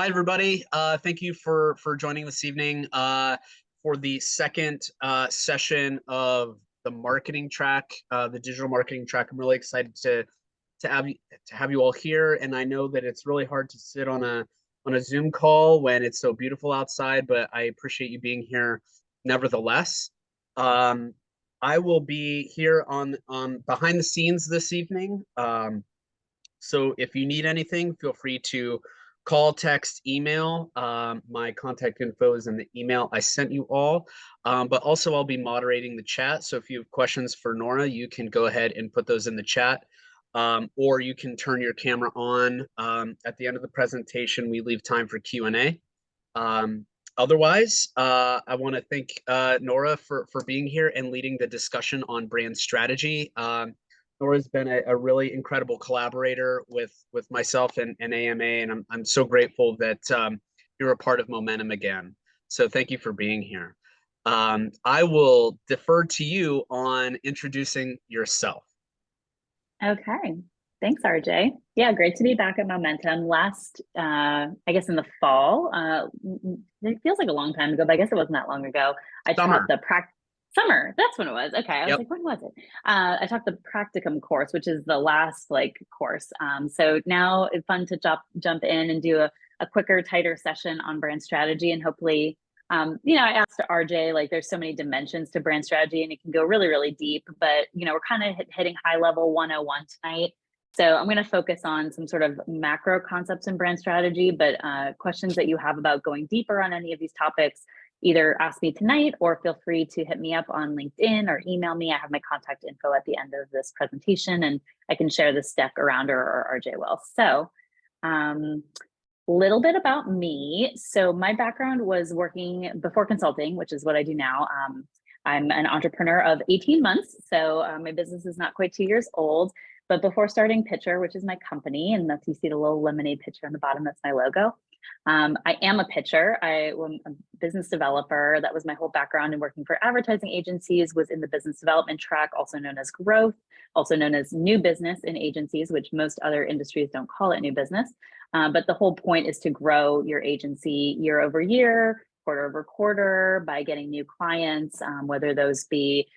Hi, everybody. Thank you for joining this evening for the second session of the marketing track, the digital marketing track. I'm really excited to have you all here, and I know that it's really hard to sit on a Zoom call when it's so beautiful outside, but I appreciate you being here nevertheless. Um, I will be here on behind the scenes this evening. So if you need anything, feel free to call, text, email. My contact info is in the email I sent you all. But also I'll be moderating the chat. So if you have questions for Nora, you can go ahead and put those in the chat. Or you can turn your camera on. At the end of the presentation, we leave time for Q&A. Otherwise, I want to thank Nora for being here and leading the discussion on brand strategy. Nora's been a really incredible collaborator with myself and AMA, and I'm so grateful that you're a part of Momentum again. So thank you for being here. I will defer to you on introducing yourself. Okay, thanks, RJ. Yeah, great to be back at Momentum. Last, I guess in the fall, it feels like a long time ago, but I guess it wasn't that long ago. I taught the Summer, that's when it was. Okay, I was like, when was it? I taught the practicum course, which is the last course. So now it's fun to jump in and do a quicker, tighter session on brand strategy, and hopefully, I asked RJ, there's so many dimensions to brand strategy, and it can go really, really deep. But we're kind of hitting high level 101 tonight. So I'm going to focus on some sort of macro concepts in brand strategy, but questions that you have about going deeper on any of these topics, either ask me tonight or feel free to hit me up on LinkedIn or email me. I have my contact info at the end of this presentation, and I can share this deck around, or RJ will. So little bit about me. So my background was working before consulting, which is what I do now. I'm an entrepreneur of 18 months. So my business is not quite 2 years old, but before starting Pitcher, which is my company, and that's, you see the little lemonade pitcher on the bottom, that's my logo. I am a pitcher. I'm a business developer. That was my whole background in working for advertising agencies, was in the business development track, also known as growth, also known as new business in agencies, which most other industries don't call it new business. But the whole point is to grow your agency year over year, quarter over quarter, by getting new clients, whether those be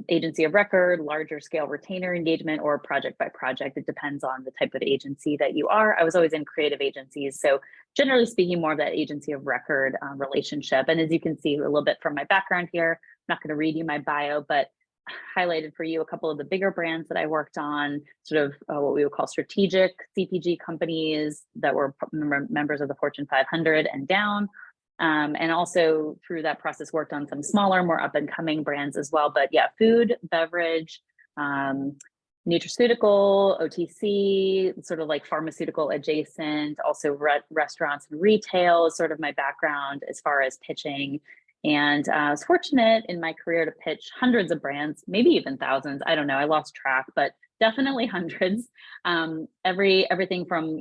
agency of record, larger scale retainer engagement, or project by project. It depends on the type of agency that you are. I was always in creative agencies, so generally speaking, more of that agency of record relationship. And as you can see a little bit from my background here, I'm not going to read you my bio, but highlighted for you a couple of the bigger brands that I worked on, sort of what we would call strategic CPG companies that were members of the Fortune 500 and down. And also through that process worked on some smaller, more up and coming brands as well. But yeah, food, beverage, nutraceutical, OTC, sort of like pharmaceutical adjacent, also restaurants and retail is sort of my background as far as pitching. And I was fortunate in my career to pitch hundreds of brands, maybe even thousands. I don't know, I lost track, but definitely hundreds. Everything from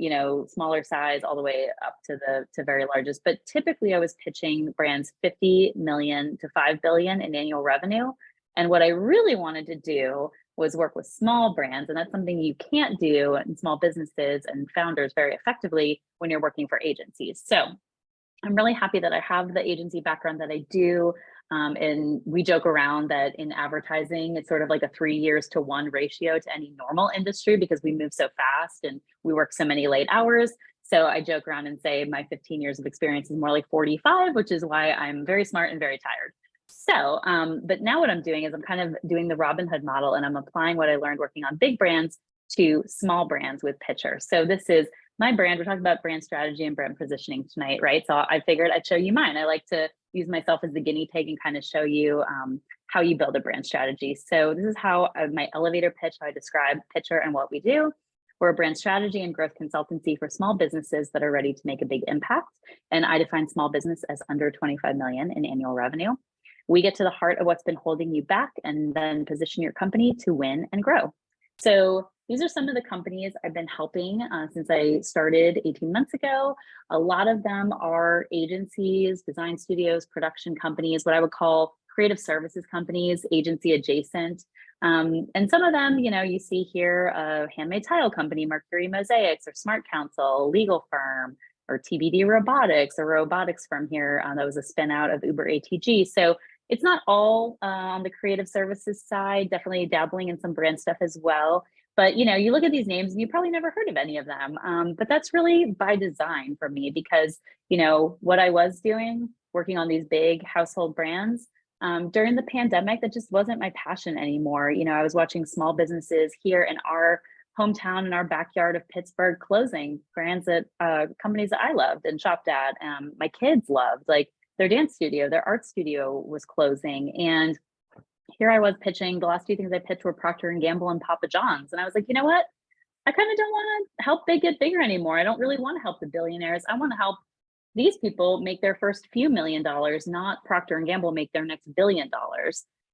smaller size all the way up to very largest. But typically I was pitching brands 50 million to 5 billion in annual revenue. And what I really wanted to do was work with small brands. And that's something you can't do in small businesses and founders very effectively when you're working for agencies. So I'm really happy that I have the agency background that I do. And we joke around that in advertising, it's sort of like a 3 years to 1 ratio to any normal industry because we move so fast and we work so many late hours. So I joke around and say my 15 years of experience is more like 45, which is why I'm very smart and very tired. So, but now what I'm doing is I'm kind of doing the Robin Hood model, and I'm applying what I learned working on big brands to small brands with Pitcher. So this is my brand. We're talking about brand strategy and brand positioning tonight, right? So I figured I'd show you mine. I like to use myself as the guinea pig and kind of show you how you build a brand strategy. So this is how my elevator pitch, how I describe Pitcher and what we do. We're a brand strategy and growth consultancy for small businesses that are ready to make a big impact. And I define small business as under 25 million in annual revenue. We get to the heart of what's been holding you back and then position your company to win and grow. So these are some of the companies I've been helping since I started 18 months ago. A lot of them are agencies, design studios, production companies, what I would call creative services companies, agency adjacent. And some of them, you see here, a handmade tile company, Mercury Mosaics, or Smart Counsel, legal firm, or TBD Robotics, a robotics firm here that was a spin out of Uber ATG. So it's not all on the creative services side, definitely dabbling in some brand stuff as well. But you know, you look at these names and you probably never heard of any of them. But that's really by design for me, because you know what I was doing, working on these big household brands during the pandemic, that just wasn't my passion anymore. You know, I was watching small businesses here in our hometown, in our backyard of Pittsburgh, closing brands that companies that I loved and shopped at. My kids loved, like their dance studio, their art studio was closing, and here I was pitching. The last two things I pitched were Procter and Gamble and Papa John's, and I was like, you know what? I kind of don't want to help big get bigger anymore. I don't really want to help the billionaires. I want to help these people make their first few $1 million, not Procter and Gamble make their next $1 billion.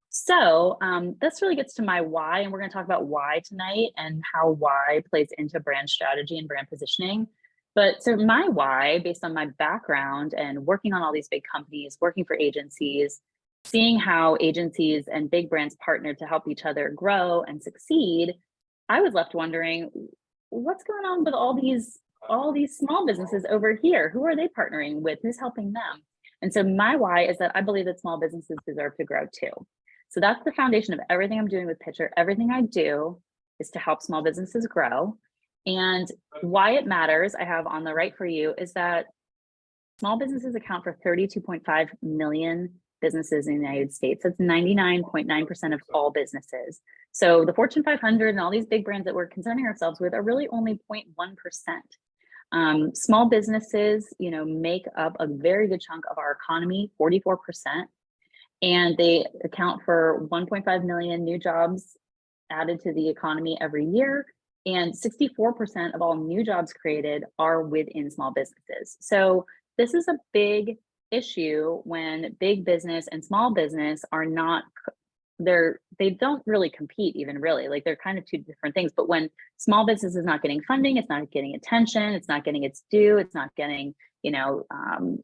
So this really gets to my why, and we're going to talk about why tonight and how why plays into brand strategy and brand positioning. But so my why, based on my background and working on all these big companies, working for agencies, seeing how agencies and big brands partner to help each other grow and succeed, I was left wondering, what's going on with all these small businesses over here? Who are they partnering with? Who's helping them? And so my why is that I believe that small businesses deserve to grow too. So that's the foundation of everything I'm doing with Pitcher. Everything I do is to help small businesses grow. And why it matters, I have on the right for you, is that small businesses account for 32.5 million businesses in the United States. That's 99.9% of all businesses. So the Fortune 500 and all these big brands that we're concerning ourselves with are really only 0.1%. Small businesses, you know, make up a very good chunk of our economy, 44%, and they account for 1.5 million new jobs added to the economy every year. And 64% of all new jobs created are within small businesses. So this is a big issue when big business and small business are not, they don't really compete even really, like they're kind of two different things. But when small business is not getting funding, it's not getting attention, it's not getting its due, it's not getting, you know,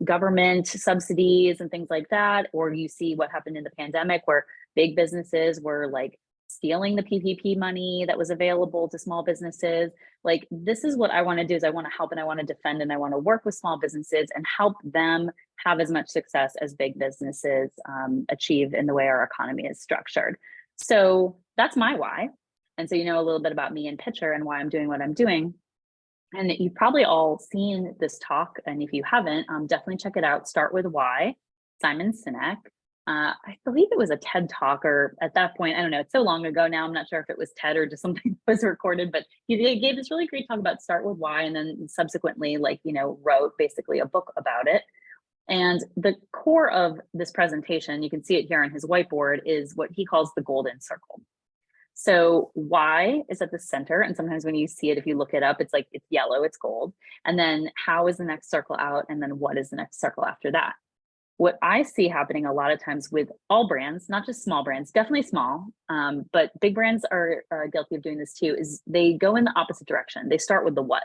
government subsidies and things like that. Or you see what happened in the pandemic where big businesses were like stealing the PPP money that was available to small businesses. Like, this is what I want to do, is I want to help and I want to defend and I want to work with small businesses and help them have as much success as big businesses achieve in the way our economy is structured. So that's my why. And so you know a little bit about me and Pitcher and why I'm doing what I'm doing. And you've probably all seen this talk, and if you haven't, definitely check it out. Start with Why, Simon Sinek. I believe it was a TED talk, or at that point, I don't know, it's so long ago now, I'm not sure if it was TED or just something that was recorded, but he gave this really great talk about start with why, and then subsequently, like, you know, wrote basically a book about it. And the core of this presentation, you can see it here on his whiteboard, is what he calls the golden circle. So why is at the center, and sometimes when you see it, if you look it up, it's like, it's yellow, it's gold. And then how is the next circle out? And then what is the next circle after that? What I see happening a lot of times with all brands, not just small brands, definitely small, but big brands are guilty of doing this too, is they go in the opposite direction. They start with the what.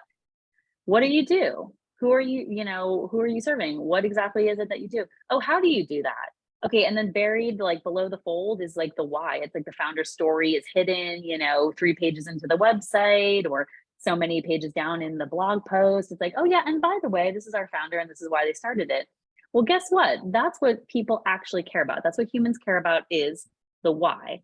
What do you do? Who are you, you know, who are you serving? What exactly is it that you do? Oh, how do you do that? Okay, and then buried like below the fold is like the why. It's like the founder story is hidden, you know, 3 pages into the website or so many pages down in the blog post. It's like, oh yeah, and by the way, this is our founder and this is why they started it. Well, guess what? That's what people actually care about. That's what humans care about, is the why.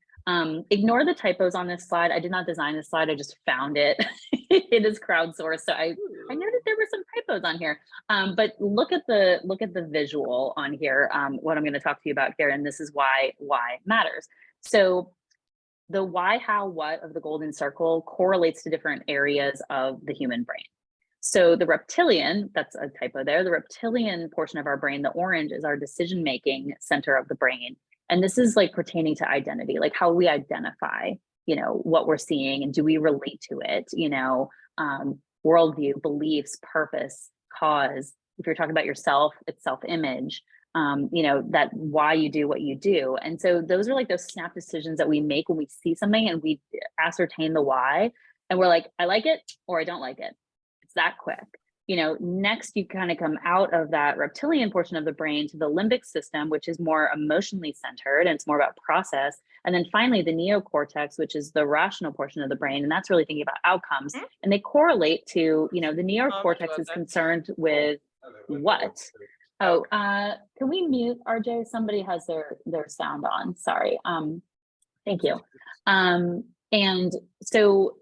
Ignore the typos on this slide. I did not design this slide. I just found it. It is crowdsourced. So I noticed there were some typos on here. But look at the visual on here, what I'm going to talk to you about here. And this is why matters. So the why, how, what of the golden circle correlates to different areas of the human brain. So the reptilian, that's a typo there, the reptilian portion of our brain, the orange, is our decision-making center of the brain. And this is like pertaining to identity, like how we identify, you know, what we're seeing and do we relate to it, you know, worldview, beliefs, purpose, cause. If you're talking about yourself, it's self-image, you know, that why you do what you do. And so those are like those snap decisions that we make when we see something and we ascertain the why. And we're like, I like it or I don't like it. That quick. Next you kind of come out of that reptilian portion of the brain to the limbic system, which is more emotionally centered and it's more about process. And then finally the neocortex, which is the rational portion of the brain. And that's really thinking about outcomes. And they correlate to, the neocortex is concerned with what? Oh, can we mute RJ? Somebody has their sound on. Sorry. Thank you. And so,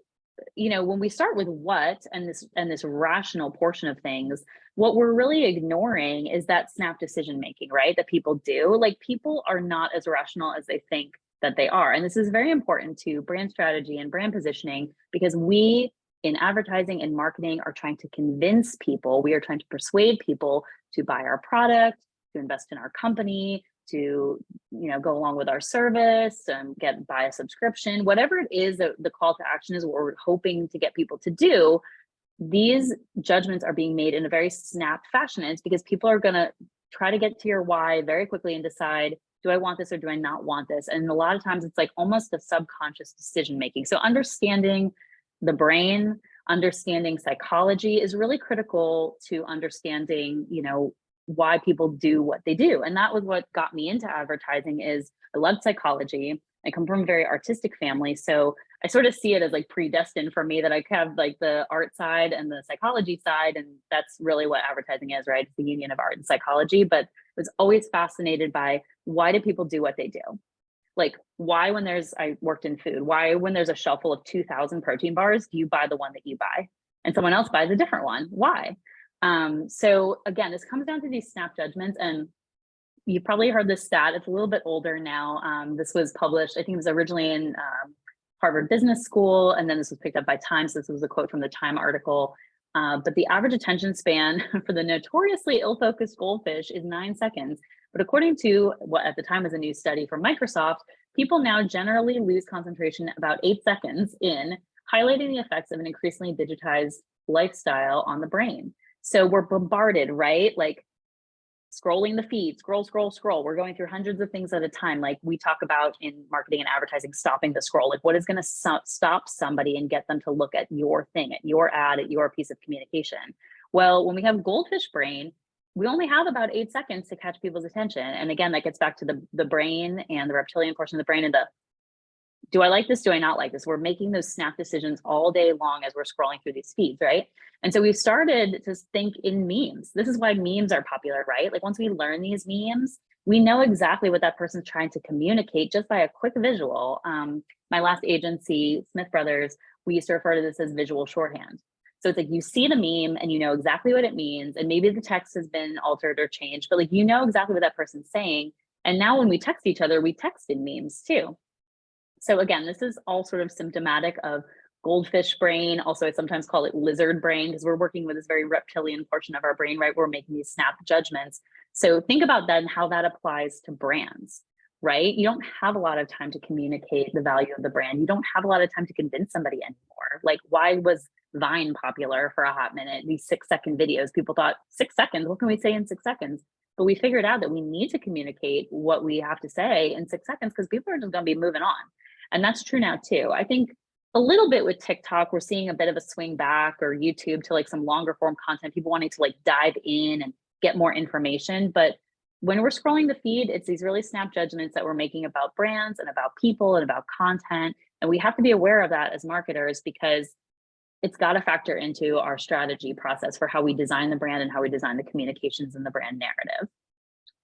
when we start with what and this rational portion of things, what we're really ignoring is that snap decision making, right? That people do. Like, people are not as rational as they think that they are. And this is very important to brand strategy and brand positioning, because we in advertising and marketing are trying to convince people, we are trying to persuade people to buy our product, to invest in our company, to go along with our service and buy a subscription, whatever it is that the call to action is, what we're hoping to get people to do. These judgments are being made in a very snap fashion. And it's because people are going to try to get to your why very quickly and decide, do I want this or do I not want this? And a lot of times it's like almost a subconscious decision making. So understanding the brain, understanding psychology is really critical to understanding, why people do what they do. And that was what got me into advertising. Is I loved psychology. I come from a very artistic family. So I sort of see it as like predestined for me that I have like the art side and the psychology side. And that's really what advertising is, right? It's the union of art and psychology. But I was always fascinated by, why do people do what they do? Like, why I worked in food, why when there's a shelf full of 2,000 protein bars, do you buy the one that you buy? And someone else buys a different one. Why? So again, this comes down to these snap judgments, and you probably heard this stat. It's a little bit older now. This was published, I think it was originally in Harvard Business School, and then this was picked up by Time. So this was a quote from the Time article. But the average attention span for the notoriously ill-focused goldfish is 9 seconds. But according to what at the time was a new study from Microsoft, people now generally lose concentration about 8 seconds in, highlighting the effects of an increasingly digitized lifestyle on the brain. So we're bombarded, right? Like scrolling the feed, scroll. We're going through hundreds of things at a time. Like we talk about in marketing and advertising, stopping the scroll. Like, what is going to stop somebody and get them to look at your thing, at your ad, at your piece of communication? Well, when we have goldfish brain, we only have about 8 seconds to catch people's attention. And again, that gets back to the brain and the reptilian portion of the brain and the, do I like this? Do I not like this? We're making those snap decisions all day long as we're scrolling through these feeds, right? And so we've started to think in memes. This is why memes are popular, right? Like once we learn these memes, we know exactly what that person's trying to communicate just by a quick visual. My last agency, Smith Brothers, we used to refer to this as visual shorthand. So it's like you see the meme and you know exactly what it means. And maybe the text has been altered or changed, but like you know exactly what that person's saying. And now when we text each other, we text in memes too. So again, this is all sort of symptomatic of goldfish brain. Also, I sometimes call it lizard brain because we're working with this very reptilian portion of our brain, right? We're making these snap judgments. So think about that and how that applies to brands, right? You don't have a lot of time to communicate the value of the brand. You don't have a lot of time to convince somebody anymore. Like, why was Vine popular for a hot minute? These 6-second videos, people thought 6 seconds, what can we say in 6 seconds? But we figured out that we need to communicate what we have to say in 6 seconds because people are just going to be moving on. And that's true now too. I think a little bit with TikTok, we're seeing a bit of a swing back, or YouTube, to like some longer form content, people wanting to like dive in and get more information. But when we're scrolling the feed, it's these really snap judgments that we're making about brands and about people and about content. And we have to be aware of that as marketers because it's got to factor into our strategy process for how we design the brand and how we design the communications and the brand narrative.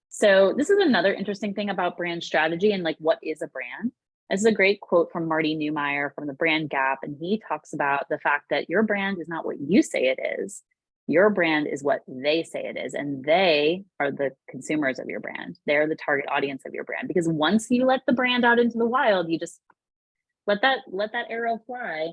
So this is another interesting thing about brand strategy and like, what is a brand? This is a great quote from Marty Neumeier from the Brand Gap. And he talks about the fact that your brand is not what you say it is. Your brand is what they say it is. And they are the consumers of your brand. They're the target audience of your brand. Because once you let the brand out into the wild, you just let that arrow fly.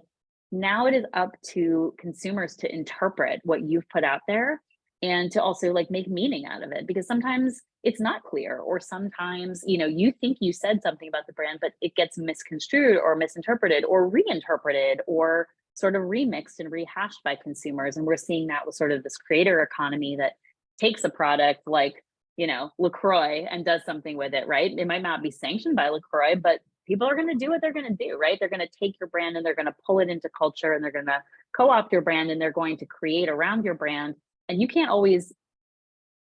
Now it is up to consumers to interpret what you've put out there and to also like make meaning out of it, because sometimes it's not clear, or sometimes, you know, you think you said something about the brand, but it gets misconstrued or misinterpreted or reinterpreted or sort of remixed and rehashed by consumers. And we're seeing that with sort of this creator economy that takes a product like, you know, LaCroix and does something with it, right? It might not be sanctioned by LaCroix, but people are going to do what they're going to do, right? They're going to take your brand and they're going to pull it into culture, and they're going to co-opt your brand, and they're going to create around your brand. And you can't always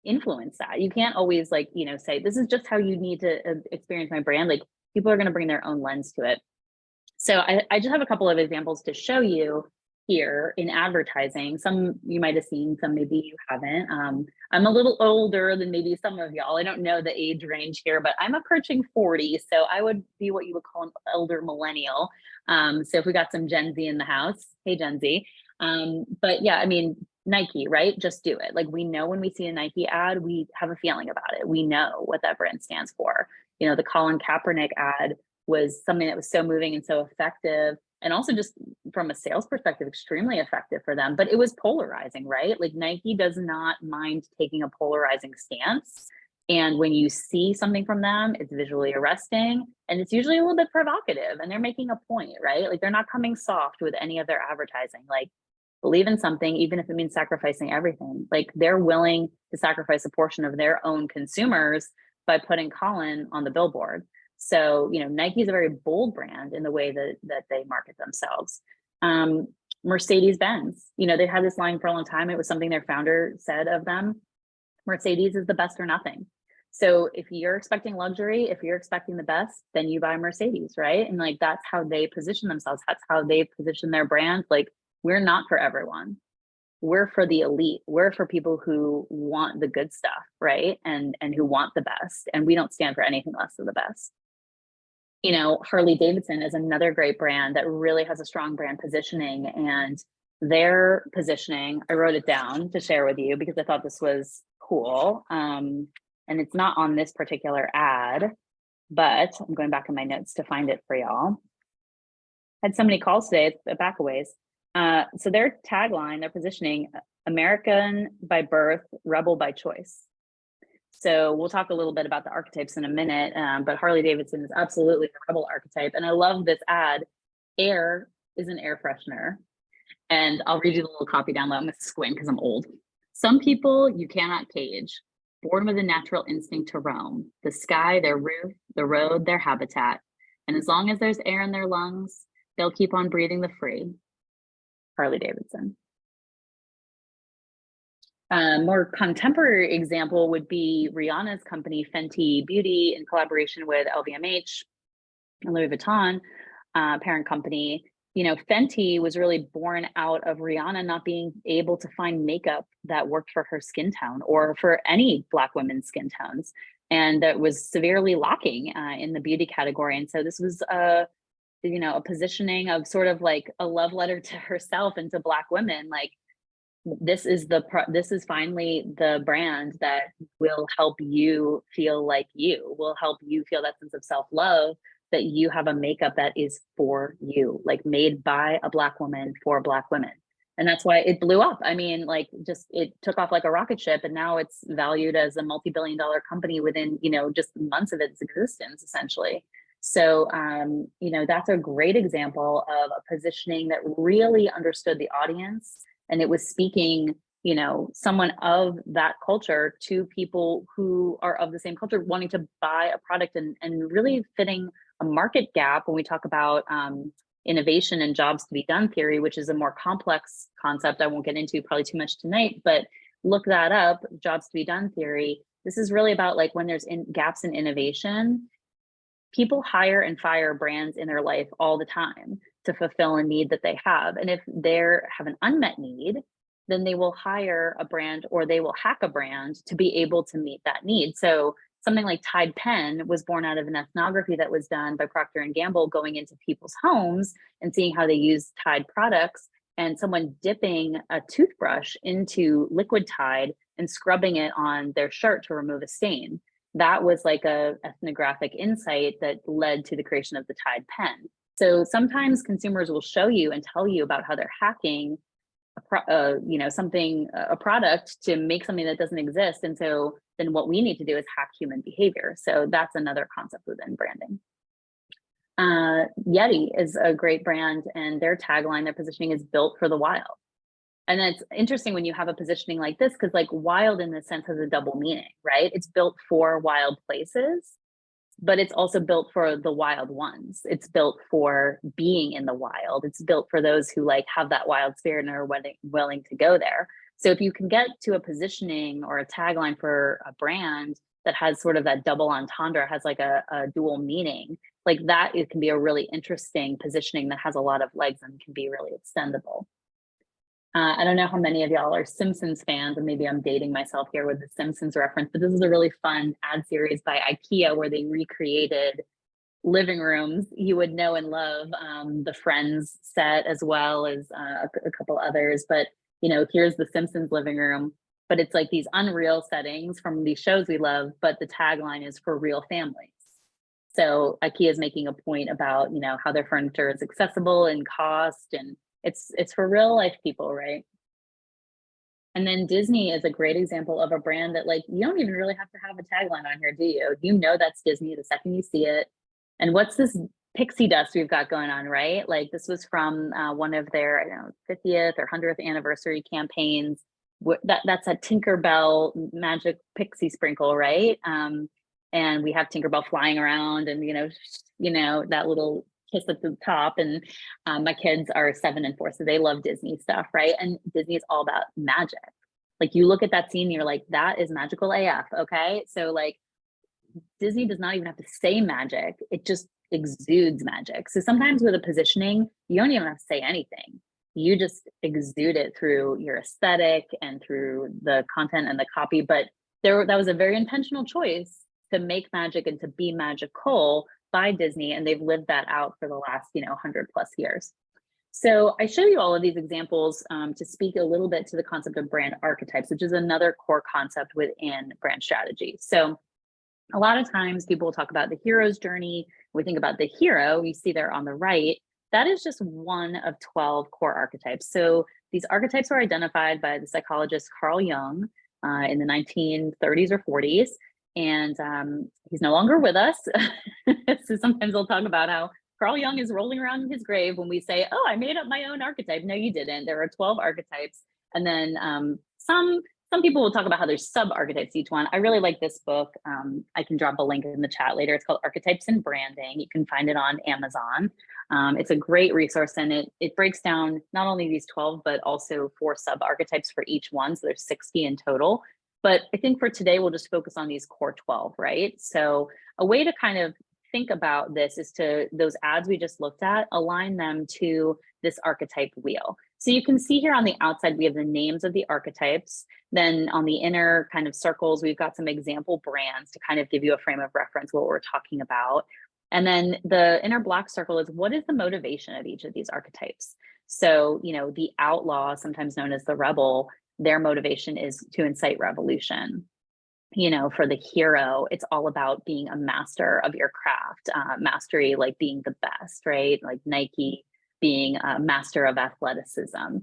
influence that. You can't always like, you know, say, this is just how you need to experience my brand. Like, people are going to bring their own lens to it. So I just have a couple of examples to show you here in advertising. Some you might have seen, some maybe you haven't. I'm a little older than maybe some of y'all. I don't know the age range here, but I'm approaching 40. So I would be what you would call an elder millennial. So if we got some Gen Z in the house, hey, Gen Z. But yeah, I mean, Nike, right? Just do it. Like, we know when we see a Nike ad, we have a feeling about it. We know what that brand stands for. You know, the Colin Kaepernick ad was something that was so moving and so effective. And also just from a sales perspective, extremely effective for them, but it was polarizing, right? Like, Nike does not mind taking a polarizing stance. And when you see something from them, it's visually arresting, and it's usually a little bit provocative, and they're making a point, right? Like, they're not coming soft with any of their advertising. Like, believe in something, even if it means sacrificing everything. Like, they're willing to sacrifice a portion of their own consumers by putting Colin on the billboard. So, you know, Nike is a very bold brand in the way that they market themselves. Mercedes-Benz, you know, they had this line for a long time. It was something their founder said of them. Mercedes is the best or nothing. So if you're expecting luxury, if you're expecting the best, then you buy Mercedes, right? And like, that's how they position themselves. That's how they position their brand. Like, we're not for everyone. We're for the elite. We're for people who want the good stuff, right? And who want the best. And we don't stand for anything less than the best. You know, Harley Davidson is another great brand that really has a strong brand positioning, and their positioning, I wrote it down to share with you because I thought this was cool. And it's not on this particular ad, but I'm going back in my notes to find it for y'all. Had so many calls today, it's back a ways. So their tagline, their positioning, American by birth, rebel by choice. So we'll talk a little bit about the archetypes in a minute, but Harley Davidson is absolutely a rebel archetype. And I love this ad. Air is an air freshener. And I'll read you the little copy down low. I'm going to squint because I'm old. Some people you cannot cage, born with a natural instinct to roam. The sky, their roof, the road, their habitat. And as long as there's air in their lungs, they'll keep on breathing the free. Harley Davidson. More contemporary example would be Rihanna's company, Fenty Beauty, in collaboration with LVMH and Louis Vuitton, parent company. You know, Fenty was really born out of Rihanna not being able to find makeup that worked for her skin tone or for any Black women's skin tones. And that was severely lacking in the beauty category. And so this was you know, a positioning of sort of like a love letter to herself and to Black women. Like, this is finally the brand that will help you feel like you, will help you feel that sense of self-love, that you have a makeup that is for you, like made by a Black woman for Black women. And that's why it blew up. I mean, like, just, it took off like a rocket ship, and now it's valued as a multi-billion-dollar company within, you know, just months of its existence, essentially. So, you know, that's a great example of a positioning that really understood the audience, and it was speaking, you know, someone of that culture to people who are of the same culture wanting to buy a product, and really fitting a market gap when we talk about innovation and jobs to be done theory, which is a more complex concept I won't get into probably too much tonight, but look that up, jobs to be done theory. This is really about like when there's gaps in innovation, people hire and fire brands in their life all the time to fulfill a need that they have. And if they have an unmet need, then they will hire a brand or they will hack a brand to be able to meet that need. So something like Tide Pen was born out of an ethnography that was done by Procter & Gamble, going into people's homes and seeing how they use Tide products, and someone dipping a toothbrush into liquid Tide and scrubbing it on their shirt to remove a stain. That was like a ethnographic insight that led to the creation of the Tide Pen. So sometimes consumers will show you and tell you about how they're hacking you know, a product to make something that doesn't exist. And so then what we need to do is hack human behavior. So that's another concept within branding. Yeti is a great brand, and their tagline, their positioning is built for the wild. And it's interesting when you have a positioning like this, because like wild in this sense has a double meaning, right? It's built for wild places. but it's also built for the wild ones. It's built for being in the wild. It's built for those who like have that wild spirit and are willing to go there. So if you can get to a positioning or a tagline for a brand that has sort of that double entendre, has like a dual meaning, like that, it can be a really interesting positioning that has a lot of legs and can be really extendable. I don't know how many of y'all are Simpsons fans, and maybe I'm dating myself here with the Simpsons reference, but this is a really fun ad series by IKEA where they recreated living rooms you would know and love, the Friends set as well as a couple others. But you know, here's the Simpsons living room, but it's like these unreal settings from these shows we love, but the tagline is for real families. So IKEA is making a point about, you know, how their furniture is accessible in cost, and it's for real life people, right? And then Disney is a great example of a brand that like, you don't even really have to have a tagline on here, do you? You know that's Disney the second you see it. And what's this pixie dust we've got going on, right? Like this was from one of their, I don't know, 50th or 100th anniversary campaigns. That's a Tinkerbell magic pixie sprinkle, right? And we have Tinkerbell flying around, and you know that little kiss at the top. And my kids are 7 and 4, so they love Disney stuff, right? And Disney is all about magic. Like you look at that scene, and you're like, that is magical AF. Okay, so like Disney does not even have to say magic; it just exudes magic. So sometimes with a positioning, you don't even have to say anything. You just exude it through your aesthetic and through the content and the copy. But that was a very intentional choice to make magic and to be magical by Disney, and they've lived that out for the last 100+ years. So I show you all of these examples to speak a little bit to the concept of brand archetypes, which is another core concept within brand strategy. So a lot of times people will talk about the hero's journey. We think about the hero, you see there on the right. That is just one of 12 core archetypes. So these archetypes were identified by the psychologist Carl Jung in the 1930s or 40s. And he's no longer with us. So sometimes we'll talk about how Carl Jung is rolling around in his grave when we say, oh, I made up my own archetype. No, you didn't. There are 12 archetypes. And then some people will talk about how there's sub-archetypes each one. I really like this book. I can drop a link in the chat later. It's called Archetypes in Branding. You can find it on Amazon. It's a great resource, and it breaks down not only these 12, but also 4 sub-archetypes for each one. So there's 60 in total. But I think for today, we'll just focus on these core 12, right? So a way to kind of think about this is to, those ads we just looked at, align them to this archetype wheel. So you can see here on the outside, we have the names of the archetypes. Then on the inner kind of circles, we've got some example brands to kind of give you a frame of reference what we're talking about. And then the inner black circle is, what is the motivation of each of these archetypes? So, the outlaw, sometimes known as the rebel, their motivation is to incite revolution. For the hero, it's all about being a master of your craft, mastery, like being the best, right? Like Nike being a master of athleticism.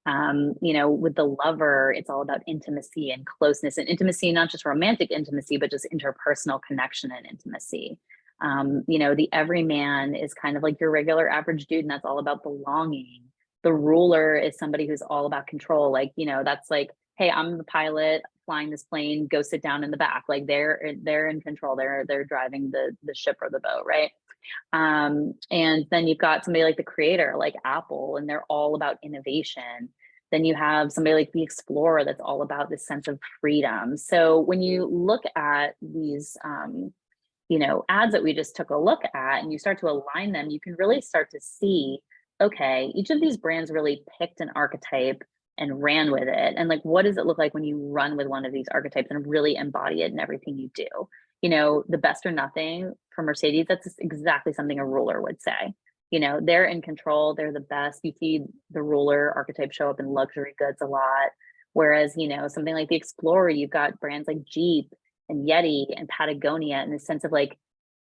With the lover, it's all about intimacy and closeness, and intimacy, not just romantic intimacy, but just interpersonal connection and intimacy. The everyman is kind of like your regular average dude, and that's all about belonging. The ruler is somebody who's all about control. Like, that's like, hey, I'm the pilot flying this plane, go sit down in the back. Like they're in control. They're driving the ship or the boat, right? And then you've got somebody like the creator, like Apple, and they're all about innovation. Then you have somebody like the explorer that's all about this sense of freedom. So when you look at these ads that we just took a look at, and you start to align them, you can really start to see, okay, each of these brands really picked an archetype and ran with it. And like, what does it look like when you run with one of these archetypes and really embody it in everything you do? The best or nothing for Mercedes, that's exactly something a ruler would say. They're in control, they're the best. You see the ruler archetype show up in luxury goods a lot. Whereas, something like the Explorer, you've got brands like Jeep and Yeti and Patagonia in the sense of like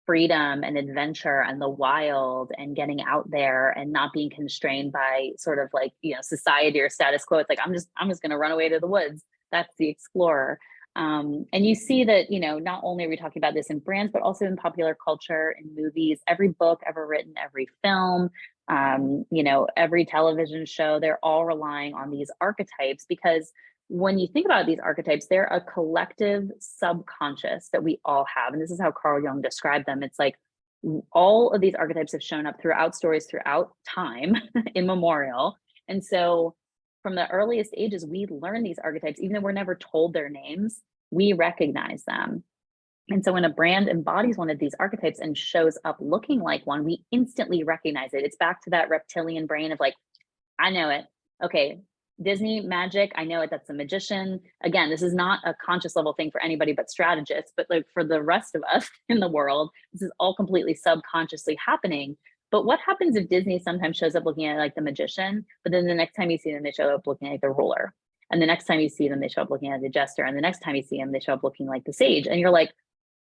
freedom and adventure and the wild and getting out there and not being constrained by sort of like, society or status quo. It's like, I'm just going to run away to the woods. That's the Explorer. And you see that, not only are we talking about this in brands, but also in popular culture, in movies, every book ever written, every film, every television show, they're all relying on these archetypes because when you think about these archetypes, they're a collective subconscious that we all have. And this is how Carl Jung described them. It's like all of these archetypes have shown up throughout stories, throughout time, immemorial. And so from the earliest ages, we learn these archetypes, even though we're never told their names, we recognize them. And so when a brand embodies one of these archetypes and shows up looking like one, we instantly recognize it. It's back to that reptilian brain of like, I know it. Okay, Disney magic, I know it. That's a magician. Again, this is not a conscious level thing for anybody but strategists, but like for the rest of us in the world, this is all completely subconsciously happening. But what happens if Disney sometimes shows up looking at like the magician, but then the next time you see them, they show up looking like the ruler. And the next time you see them, they show up looking like the jester. And the next time you see them, they show up looking like the sage. And you're like,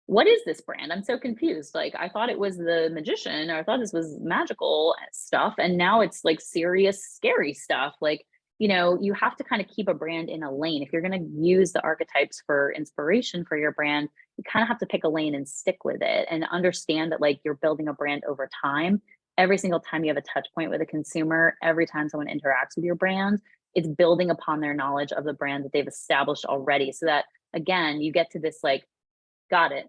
what is this brand? I'm so confused. Like, I thought it was the magician, or I thought this was magical stuff. And now it's like serious, scary stuff. Like, you know, you have to kind of keep a brand in a lane. If you're going to use the archetypes for inspiration for your brand, you kind of have to pick a lane and stick with it and understand that like you're building a brand over time. Every single time you have a touch point with a consumer, every time someone interacts with your brand, it's building upon their knowledge of the brand that they've established already. So that, again, you get to this like, got it.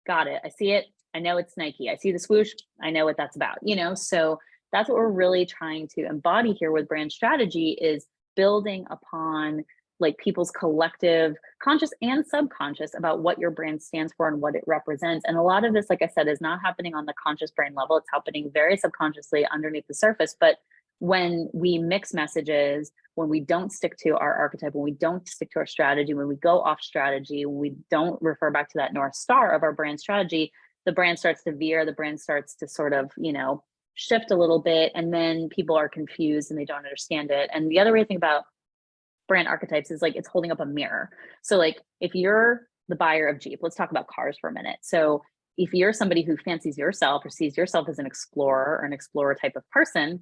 I see it. I know it's Nike. I see the swoosh. I know what that's about, you know? So that's what we're really trying to embody here with brand strategy, is building upon like people's collective conscious and subconscious about what your brand stands for and what it represents. And a lot of this, like I said, is not happening on the conscious brain level. It's happening very subconsciously underneath the surface. But when we mix messages, when we don't stick to our archetype, when we don't stick to our strategy, when we go off strategy, when we don't refer back to that North Star of our brand strategy, the brand starts to veer, the brand starts to sort of, you know, shift a little bit, and then people are confused and they don't understand it. And the other way to think about brand archetypes is like it's holding up a mirror. So like if you're the buyer of Jeep, let's talk about cars for a minute. So if you're somebody who fancies yourself or sees yourself as an explorer or an explorer type of person,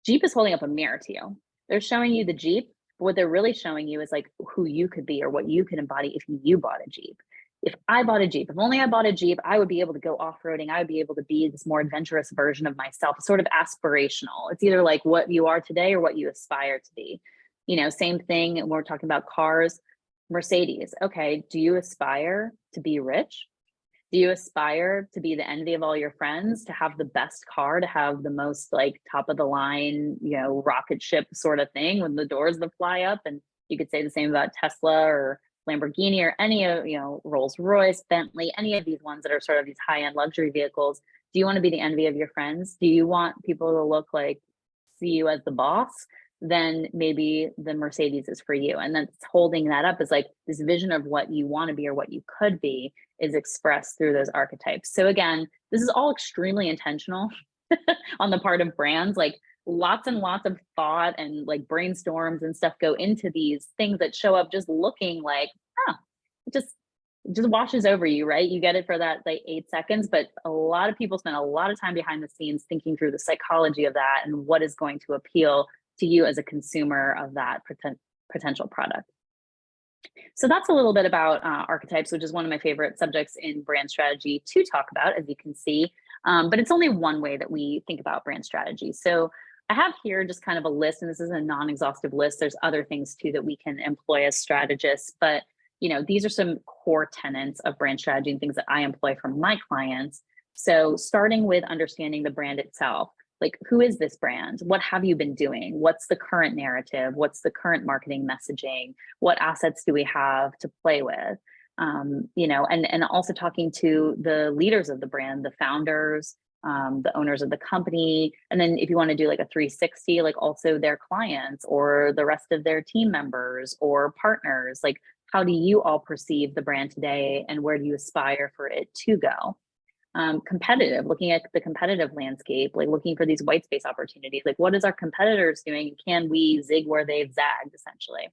Jeep is holding up a mirror to you. They're showing you the Jeep, but what they're really showing you is like who you could be or what you could embody if you bought a Jeep. If I bought a Jeep, if only I bought a Jeep, I would be able to go off-roading. I would be able to be this more adventurous version of myself, sort of aspirational. It's either like what you are today or what you aspire to be. You know, same thing when we're talking about cars. Mercedes, okay, do you aspire to be rich? Do you aspire to be the envy of all your friends, to have the best car, to have the most like top of the line, you know, rocket ship sort of thing with the doors that fly up? And you could say the same about Tesla or Lamborghini or any of, you know, Rolls Royce, Bentley, any of these ones that are sort of these high-end luxury vehicles. Do you want to be the envy of your friends? Do you want people to look like, see you as the boss? Then maybe the Mercedes is for you. And that's holding that up as like this vision of what you want to be or what you could be is expressed through those archetypes. So again, this is all extremely intentional on the part of brands. Like lots and lots of thought and like brainstorms and stuff go into these things that show up just looking like, oh, it just washes over you, right? You get it for that like 8 seconds, but a lot of people spend a lot of time behind the scenes thinking through the psychology of that and what is going to appeal to you as a consumer of that potential product. So that's a little bit about archetypes, which is one of my favorite subjects in brand strategy to talk about, as you can see. But it's only one way that we think about brand strategy. So I have here just kind of a list, and this is a non-exhaustive list. There's other things too that we can employ as strategists, but you know, these are some core tenets of brand strategy and things that I employ from my clients. So starting with understanding the brand itself. Like, who is this brand? What have you been doing? What's the current narrative? What's the current marketing messaging? What assets do we have to play with? You know, and also talking to the leaders of the brand, the founders, the owners of the company. And then if you want to do like a 360, like also their clients or the rest of their team members or partners, like how do you all perceive the brand today and where do you aspire for it to go? Competitive, looking at the competitive landscape, like looking for these white space opportunities, like what is our competitors doing? Can we zig where they've zagged, essentially?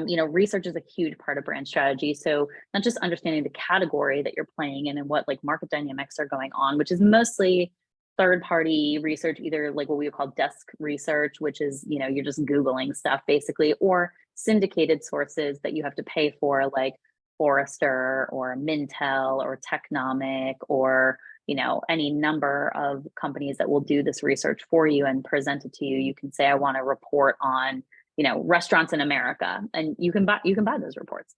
You know, research is a huge part of brand strategy. So not just understanding the category that you're playing in and what like market dynamics are going on, which is mostly third-party research, either like what we would call desk research, which is, you know, you're just Googling stuff basically, or syndicated sources that you have to pay for, like Forrester or Mintel or Technomic or, you know, any number of companies that will do this research for you and present it to you. You can say, I want to report on, restaurants in America, and you can buy those reports.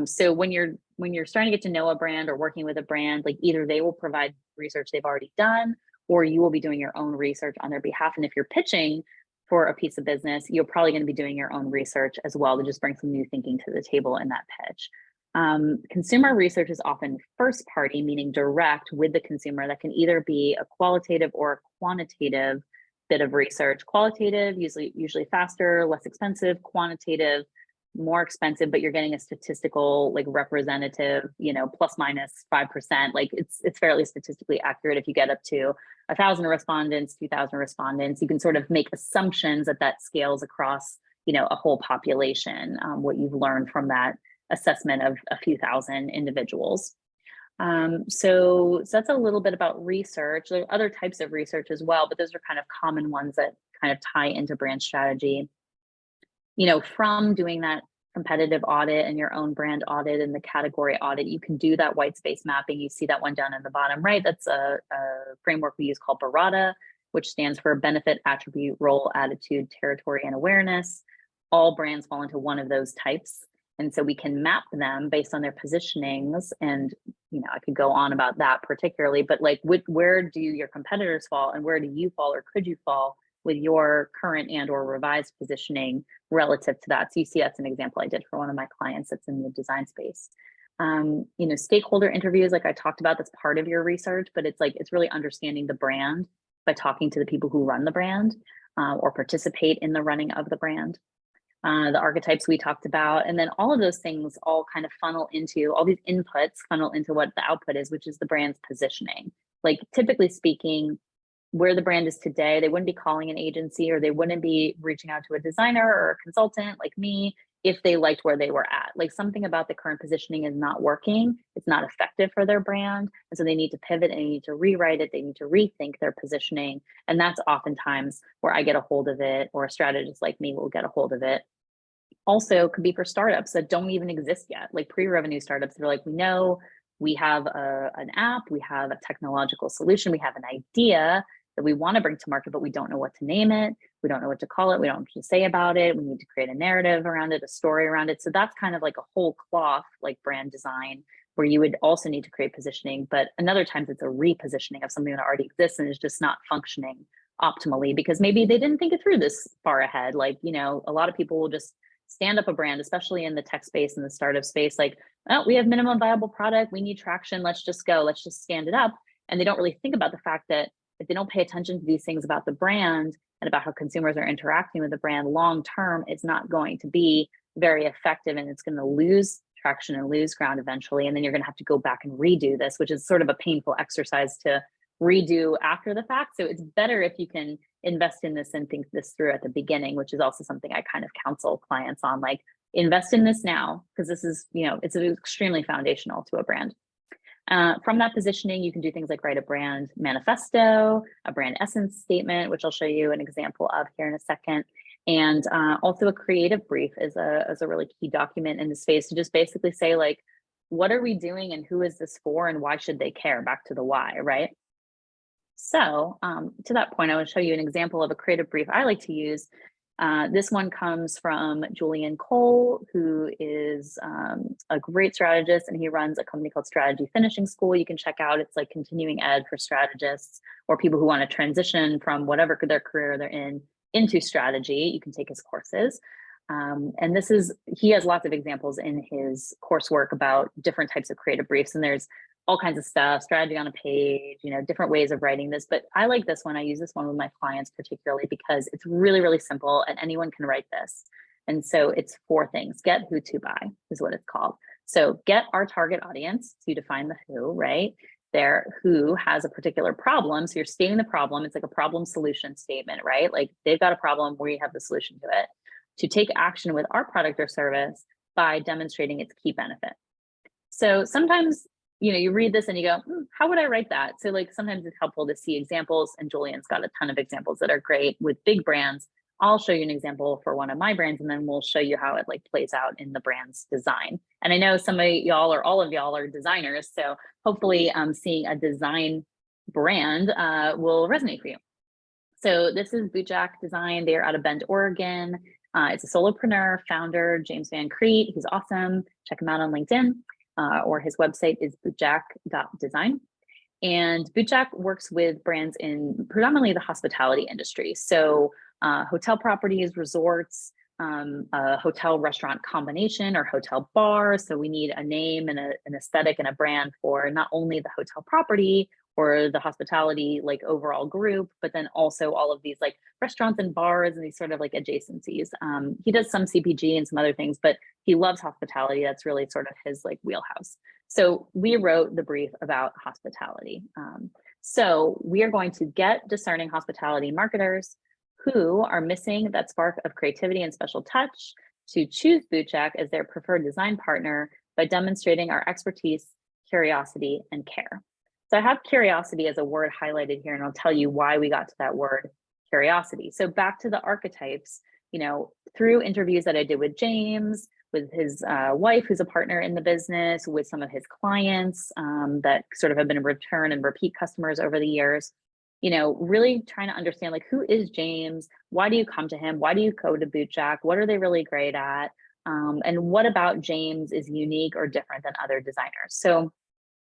So when you're starting to get to know a brand or working with a brand, like either they will provide research they've already done, or you will be doing your own research on their behalf. And if you're pitching for a piece of business, you're probably going to be doing your own research as well to just bring some new thinking to the table in that pitch. Consumer research is often first party, meaning direct with the consumer. That can either be a qualitative or a quantitative bit of research. Qualitative, usually faster, less expensive. Quantitative, more expensive, but you're getting a statistical, like representative, plus minus 5%. Like it's fairly statistically accurate. If you get up to 1,000 respondents, 2,000 respondents, you can sort of make assumptions that scales across, a whole population, what you've learned from that assessment of a few thousand individuals. So that's a little bit about research. There are other types of research as well, but those are kind of common ones that kind of tie into brand strategy. From doing that competitive audit and your own brand audit and the category audit, you can do that white space mapping. You see that one down in the bottom right. That's a framework we use called BARATA, which stands for benefit, attribute, role, attitude, territory, and awareness. All brands fall into one of those types. And so we can map them based on their positionings. And, I could go on about that particularly, but like where do your competitors fall and where do you fall or could you fall with your current and or revised positioning relative to that? So you see that's an example I did for one of my clients that's in the design space. Stakeholder interviews, like I talked about, that's part of your research, but it's really understanding the brand by talking to the people who run the brand or participate in the running of the brand. The archetypes we talked about, and then all of those things all kind of funnel into, all these inputs funnel into what the output is, which is the brand's positioning. Like typically speaking, where the brand is today, they wouldn't be calling an agency or they wouldn't be reaching out to a designer or a consultant like me if they liked where they were at. Like something about the current positioning is not working, it's not effective for their brand. And so they need to pivot and they need to rewrite it, they need to rethink their positioning. And that's oftentimes where I get a hold of it, or a strategist like me will get a hold of it. Also could be for startups that don't even exist yet, like pre-revenue startups that are like, we know we have an app, we have a technological solution, we have an idea that we want to bring to market, but we don't know what to name it. We don't know what to call it. We don't know what to say about it. We need to create a narrative around it, a story around it. So that's kind of like a whole cloth, like brand design, where you would also need to create positioning. But another times it's a repositioning of something that already exists and is just not functioning optimally because maybe they didn't think it through this far ahead. Like, a lot of people will just stand up a brand, especially in the tech space and the startup space, like, oh, we have minimum viable product, we need traction, let's just go, let's just stand it up. And they don't really think about the fact that if they don't pay attention to these things about the brand and about how consumers are interacting with the brand long term, it's not going to be very effective and it's going to lose traction and lose ground eventually. And then you're going to have to go back and redo this, which is sort of a painful exercise to redo after the fact. So it's better if you can invest in this and think this through at the beginning, which is also something I kind of counsel clients on, like invest in this now, because this is, it's extremely foundational to a brand. From that positioning, you can do things like write a brand manifesto, a brand essence statement, which I'll show you an example of here in a second. And also a creative brief is a really key document in this space to just basically say, like, what are we doing and who is this for and why should they care? Back to the why, right? So to that point, I will show you an example of a creative brief I like to use. This one comes from Julian Cole, who is a great strategist, and he runs a company called Strategy Finishing School. You can check out, it's like continuing ed for strategists or people who want to transition from whatever their career they're in into strategy. You can take his courses. And he has lots of examples in his coursework about different types of creative briefs. And there's all kinds of stuff, strategy on a page, different ways of writing this. But I like this one. I use this one with my clients particularly because it's really, really simple and anyone can write this. And so it's 4 things. Get who to buy is what it's called. So get our target audience to define the who, right? Their who has a particular problem. So you're stating the problem. It's like a problem solution statement, right? Like they've got a problem, we have the solution to it. To take action with our product or service by demonstrating its key benefit. So sometimes, you read this and you go, how would I write that? So like sometimes it's helpful to see examples, and Julian's got a ton of examples that are great with big brands. I'll show you an example for one of my brands, and then we'll show you how it like plays out in the brand's design. And I know some of y'all or all of y'all are designers, so hopefully seeing a design brand will resonate for you. So this is Bootjack Design. They're out of Bend, Oregon. It's a solopreneur, founder, James Van Crete. He's awesome. Check him out on LinkedIn, or his website is bootjack.design. And Bootjack works with brands in predominantly the hospitality industry. So hotel properties, resorts, a hotel restaurant combination or hotel bar. So we need a name and an aesthetic and a brand for not only the hotel property or the hospitality like overall group, but then also all of these like restaurants and bars and these sort of like adjacencies. He does some CPG and some other things, but he loves hospitality. That's really sort of his like wheelhouse. So we wrote the brief about hospitality. So we are going to get discerning hospitality marketers who are missing that spark of creativity and special touch to choose Bootjack as their preferred design partner by demonstrating our expertise, curiosity, and care. So I have curiosity as a word highlighted here, and I'll tell you why we got to that word curiosity. So back to the archetypes, you know, through interviews that I did with James, with his wife, who's a partner in the business, with some of his clients that sort of have been return and repeat customers over the years, you know, really trying to understand like, who is James? Why do you come to him? Why do you go to Bootjack? What are they really great at? And what about James is unique or different than other designers? So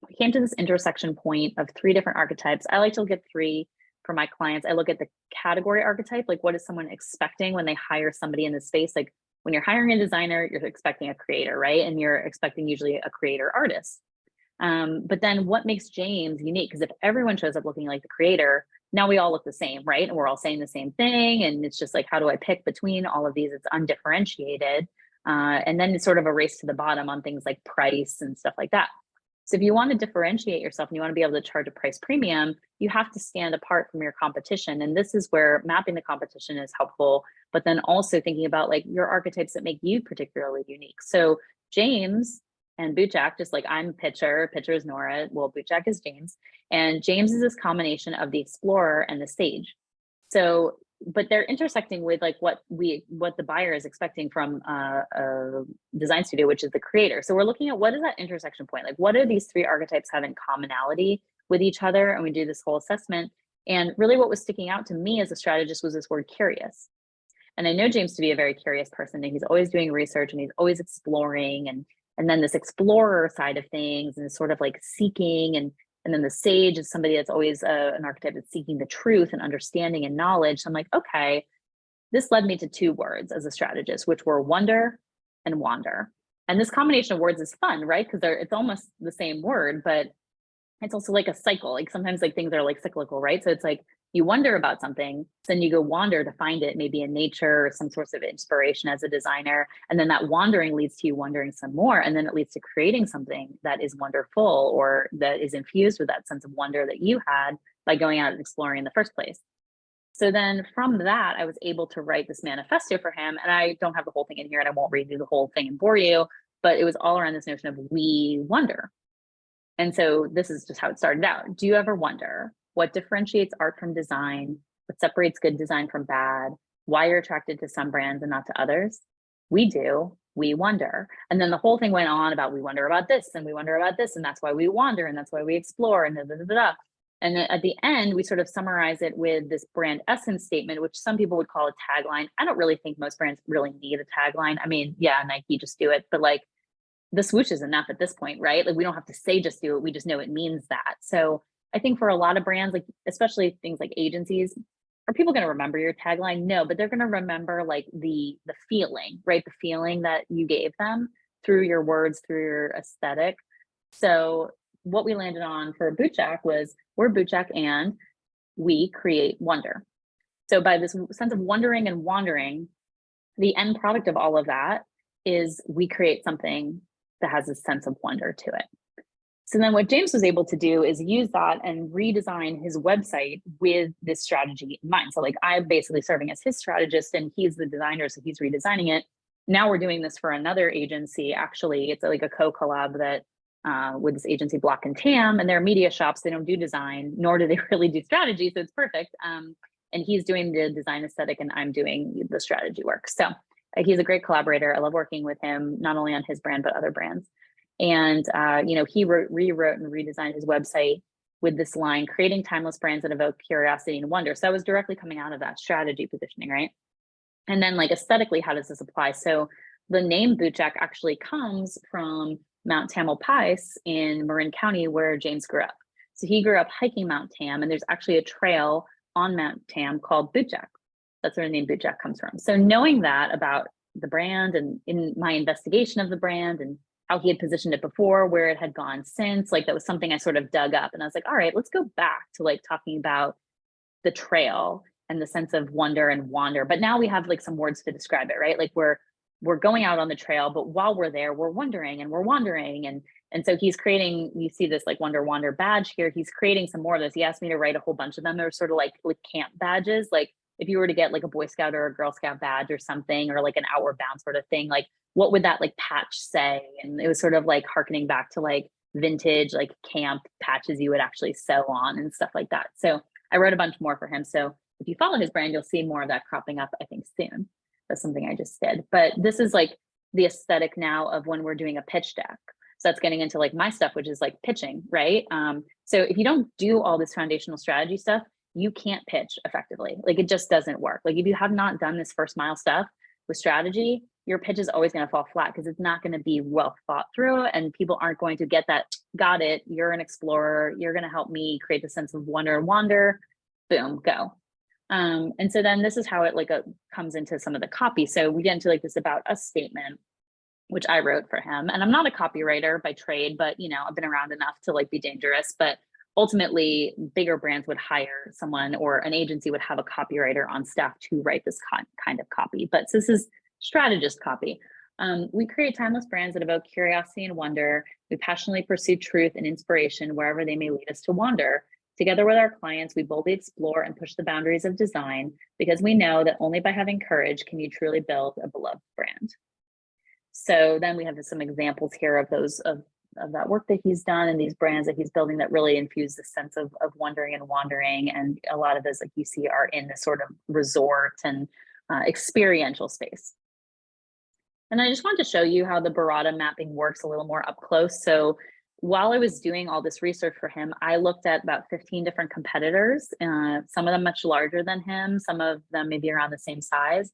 we came to this intersection point of 3 different archetypes. I like to look at 3 for my clients. I look at the category archetype, like what is someone expecting when they hire somebody in this space? Like when you're hiring a designer, you're expecting a creator, right? And you're expecting usually a creator artist. But then what makes James unique? Because if everyone shows up looking like the creator, now we all look the same, right? And we're all saying the same thing. And it's just like, how do I pick between all of these? It's undifferentiated. And then it's sort of a race to the bottom on things like price and stuff like that. So if you want to differentiate yourself and you want to be able to charge a price premium, you have to stand apart from your competition. And this is where mapping the competition is helpful, but then also thinking about like your archetypes that make you particularly unique. So James and Bootjack, just like I'm pitcher is Nora, well, Bootjack is James. And James is this combination of the explorer and the sage. So, but they're intersecting with like what the buyer is expecting from a design studio, which is the creator. So we're looking at what is that intersection point? Like what do these 3 archetypes have in commonality with each other? And we do this whole assessment. And really what was sticking out to me as a strategist was this word curious. And I know James to be a very curious person, and he's always doing research and he's always exploring, and then this explorer side of things and sort of like seeking, and then the sage is somebody that's always an archetype that's seeking the truth and understanding and knowledge. So I'm like, okay, this led me to 2 words as a strategist, which were wonder and wander. And this combination of words is fun, right? Because it's almost the same word, but it's also like a cycle. Like sometimes like things are like cyclical, right? So it's like you wonder about something, then you go wander to find it, maybe in nature or some source of inspiration as a designer. And then that wandering leads to you wondering some more. And then it leads to creating something that is wonderful or that is infused with that sense of wonder that you had by going out and exploring in the first place. So then from that, I was able to write this manifesto for him. And I don't have the whole thing in here and I won't read you the whole thing and bore you, but it was all around this notion of we wonder. And so this is just how it started out. Do you ever wonder what differentiates art from design? What separates good design from bad? Why you're attracted to some brands and not to others? We do. We wonder. And then the whole thing went on about we wonder about this and we wonder about this, and that's why we wander and that's why we explore and da, da, da, da, da. And then at the end, we sort of summarize it with this brand essence statement, which some people would call a tagline. I don't really think most brands really need a tagline. I mean, yeah, Nike, just do it. But like the swoosh is enough at this point, right? Like we don't have to say just do it. We just know it means that. So I think for a lot of brands, like especially things like agencies, are people going to remember your tagline? No, but they're going to remember like the feeling, right? The feeling that you gave them through your words, through your aesthetic. So what we landed on for Bootjack was we're Bootjack and we create wonder. So by this sense of wondering and wandering, the end product of all of that is we create something that has a sense of wonder to it. So then what James was able to do is use that and redesign his website with this strategy in mind. So like I'm basically serving as his strategist and he's the designer, so he's redesigning it. Now we're doing this for another agency. Actually, it's like a co-collab that with this agency Block and Tam, and they're media shops. They don't do design, nor do they really do strategy. So it's perfect. And he's doing the design aesthetic and I'm doing the strategy work. So he's a great collaborator. I love working with him, not only on his brand, but other brands. And, you know, he rewrote and redesigned his website with this line, creating timeless brands that evoke curiosity and wonder. So that was directly coming out of that strategy positioning, right? And then like aesthetically, how does this apply? So the name Bootjack actually comes from Mount Tamalpais in Marin County, where James grew up. So he grew up hiking Mount Tam, and there's actually a trail on Mount Tam called Bootjack. That's where the name Bootjack comes from. So knowing that about the brand, and in my investigation of the brand and how he had positioned it before, where it had gone since, like that was something I sort of dug up, and I was like, all right, let's go back to like talking about the trail and the sense of wonder and wander. But now we have like some words to describe it, right? Like we're going out on the trail, but while we're there, we're wondering and we're wandering. And so he's creating, you see this like wander badge here. He's creating some more of this. He asked me to write a whole bunch of them. They're sort of like camp badges. Like if you were to get like a Boy Scout or a Girl Scout badge or something, or like an Outward Bound sort of thing, like what would that like patch say? And it was sort of like harkening back to like vintage, like camp patches you would actually sew on and stuff like that. So I wrote a bunch more for him. So if you follow his brand, you'll see more of that cropping up, I think, soon. That's something I just did. But this is like the aesthetic now of when we're doing a pitch deck. So that's getting into like my stuff, which is like pitching, right? So if you don't do all this foundational strategy stuff, you can't pitch effectively. Like it just doesn't work. Like if you have not done this first mile stuff with strategy, your pitch is always going to fall flat because it's not going to be well thought through, and people aren't going to get that. Got it. You're an explorer. You're going to help me create the sense of wonder and wander. Boom, go. And so then this is how it like comes into some of the copy. So we get into like this about us statement, which I wrote for him. And I'm not a copywriter by trade, but you know, I've been around enough to like be dangerous. But ultimately, bigger brands would hire someone, or an agency would have a copywriter on staff to write this kind of copy. But so this is strategist copy. We create timeless brands that evoke curiosity and wonder. We passionately pursue truth and inspiration wherever they may lead us to wander. Together with our clients, we boldly explore and push the boundaries of design, because we know that only by having courage can you truly build a beloved brand. So then we have some examples here of those of that work that he's done and these brands that he's building that really infuse the sense of wondering and wandering. And a lot of those, like you see, are in this sort of resort and experiential space. And I just wanted to show you how the Barada mapping works a little more up close. So while I was doing all this research for him, I looked at about 15 different competitors, some of them much larger than him, some of them maybe around the same size.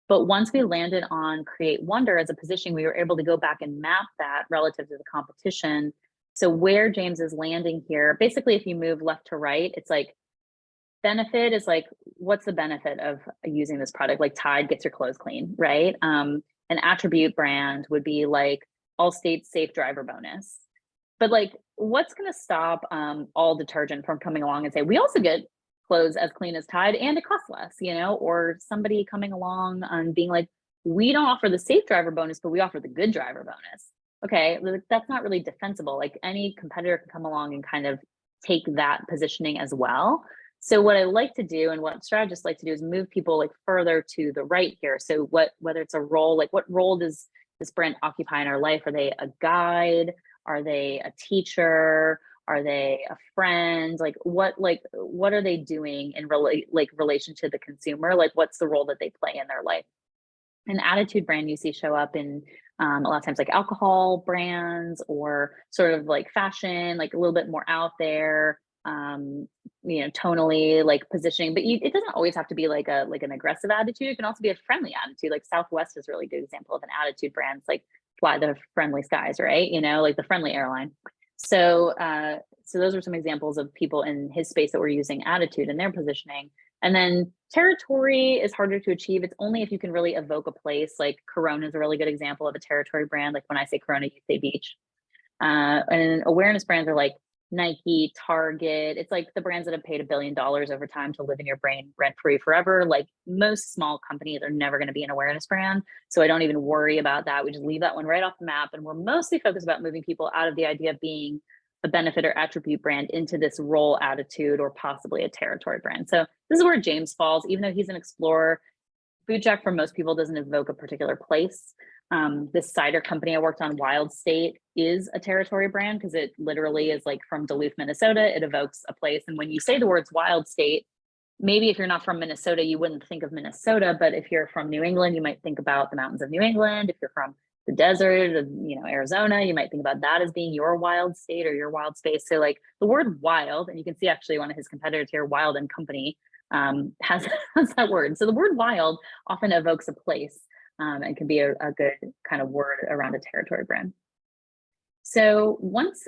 But once we landed on create wonder as a positioning, we were able to go back and map that relative to the competition. So where James is landing here, basically, if you move left to right, it's like benefit is like, what's the benefit of using this product? Like Tide gets your clothes clean, right? An attribute brand would be like Allstate safe driver bonus. But like, what's going to stop all detergent from coming along and say, we also get clothes as clean as Tide and it costs less, you know? Or somebody coming along and being like, we don't offer the safe driver bonus, but we offer the good driver bonus. Okay, that's not really defensible. Like any competitor can come along and kind of take that positioning as well. So what I like to do, and what strategists like to do, is move people like further to the right here. So whether it's a role, like what role does this brand occupy in our life? Are they a guide? Are they a teacher? Are they a friend? Like what are they doing in relation to the consumer? Like what's the role that they play in their life? An attitude brand you see show up in a lot of times like alcohol brands, or sort of like fashion, like a little bit more out there, you know, tonally like positioning. But it doesn't always have to be like an aggressive attitude. It can also be a friendly attitude. Like Southwest is a really good example of an attitude brand. It's like fly the friendly skies, right? You know, like the friendly airline. So those are some examples of people in his space that were using attitude in their positioning. And then territory is harder to achieve. It's only if you can really evoke a place. Like Corona is a really good example of a territory brand. Like when I say Corona, you say beach. And awareness brands are like Nike, Target. It's like the brands that have paid $1 billion over time to live in your brain rent-free forever. Like most small companies are never going to be an awareness brand. So I don't even worry about that. We just leave that one right off the map. And we're mostly focused about moving people out of the idea of being a benefit or attribute brand into this role attitude, or possibly a territory brand. So this is where James falls. Even though he's an explorer, Bootjack for most people doesn't evoke a particular place. This cider company I worked on, Wild State, is a territory brand because it literally is like from Duluth, Minnesota. It evokes a place. And when you say the words Wild State, maybe if you're not from Minnesota, you wouldn't think of Minnesota. But if you're from New England, you might think about the mountains of New England. If you're from the desert of, you know, Arizona, you might think about that as being your wild state or your wild space. So like the word wild, and you can see actually one of his competitors here, Wild and Company, has that word. So the word wild often evokes a place and can be a good kind of word around a territory brand. So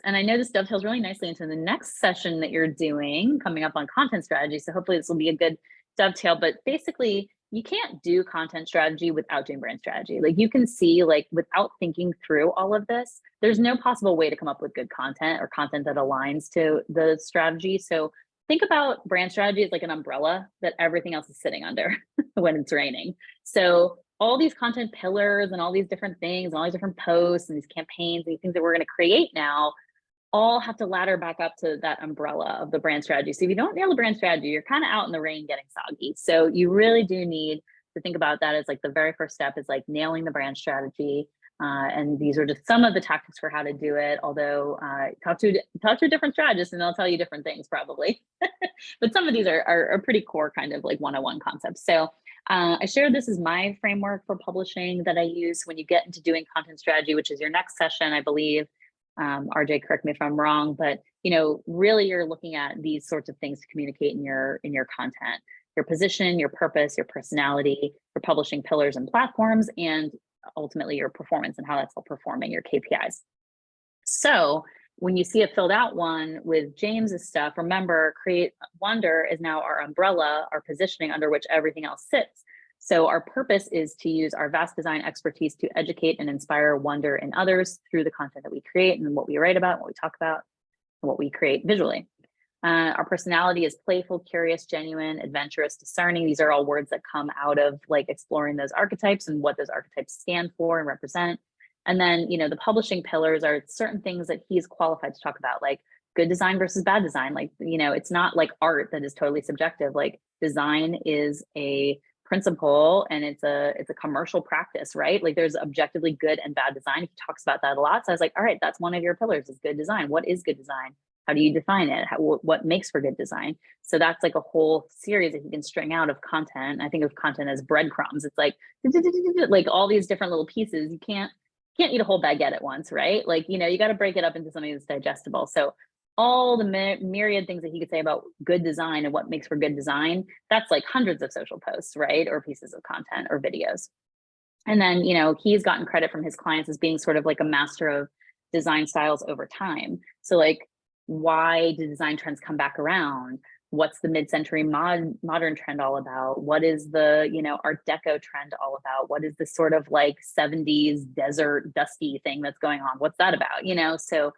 and I know this dovetails really nicely into the next session that you're doing coming up on content strategy. So hopefully this will be a good dovetail, but basically you can't do content strategy without doing brand strategy. Like you can see, like without thinking through all of this, there's no possible way to come up with good content or content that aligns to the strategy. So think about brand strategy as like an umbrella that everything else is sitting under when it's raining. So all these content pillars and all these different things and all these different posts and these campaigns and these things that we're going to create now all have to ladder back up to that umbrella of the brand strategy. So if you don't nail the brand strategy, you're kind of out in the rain getting soggy. So you really do need to think about that as like the very first step is like nailing the brand strategy. And these are just some of the tactics for how to do it. Although talk to a different strategist and they'll tell you different things probably. But some of these are pretty core kind of like 101 concepts. So I shared this as my framework for publishing that I use when you get into doing content strategy, which is your next session, I believe. RJ, correct me if I'm wrong, but really you're looking at these sorts of things to communicate in your content, your position, your purpose, your personality, your publishing pillars and platforms, and ultimately your performance and how that's all performing, your KPIs. So when you see a filled out one with James's stuff, remember, Create Wonder is now our umbrella, our positioning under which everything else sits. So our purpose is to use our vast design expertise to educate and inspire wonder in others through the content that we create and what we write about, what we talk about, and what we create visually. Our personality is playful, curious, genuine, adventurous, discerning. These are all words that come out of like exploring those archetypes and what those archetypes stand for and represent. And then, the publishing pillars are certain things that he's qualified to talk about, like good design versus bad design. Like, it's not like art that is totally subjective. Like design is a principle and it's a commercial practice, right? Like there's objectively good and bad design. He talks about that a lot. So I was like, all right, that's one of your pillars is good design. What is good design? How do you define it? What makes for good design? So that's like a whole series that you can string out of content. I think of content as breadcrumbs. It's like all these different little pieces. You can't eat a whole baguette at once, right? Like, you got to break it up into something that's digestible. So all the myriad things that he could say about good design and what makes for good design, that's like hundreds of social posts, right? Or pieces of content or videos. And then, he's gotten credit from his clients as being sort of like a master of design styles over time. So like, why do design trends come back around? What's the mid-century modern trend all about? What is the, Art Deco trend all about? What is this sort of like 70s desert dusty thing that's going on? What's that about? So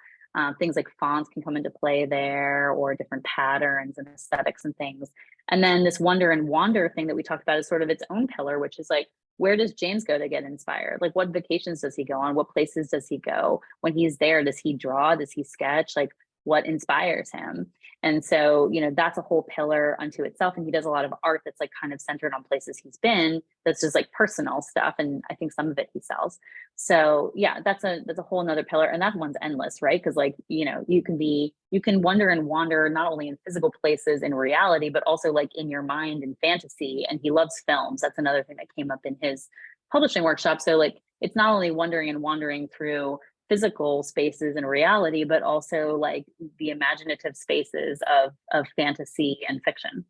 things like fonts can come into play there, or different patterns and aesthetics and things. And then this wonder and wander thing that we talked about is sort of its own pillar, which is like, where does James go to get inspired? Like what vacations does he go on? What places does he go? When he's there, does he draw? Does he sketch? Like what inspires him? And so, that's a whole pillar unto itself. And he does a lot of art that's like kind of centered on places he's been, that's just like personal stuff. And I think some of it he sells. So yeah, that's a whole nother pillar. And that one's endless, right? Because like, you can wonder and wander not only in physical places in reality, but also like in your mind and fantasy. And he loves films. That's another thing that came up in his publishing workshop. So like, it's not only wondering and wandering through physical spaces in reality, but also like the imaginative spaces of fantasy and fiction.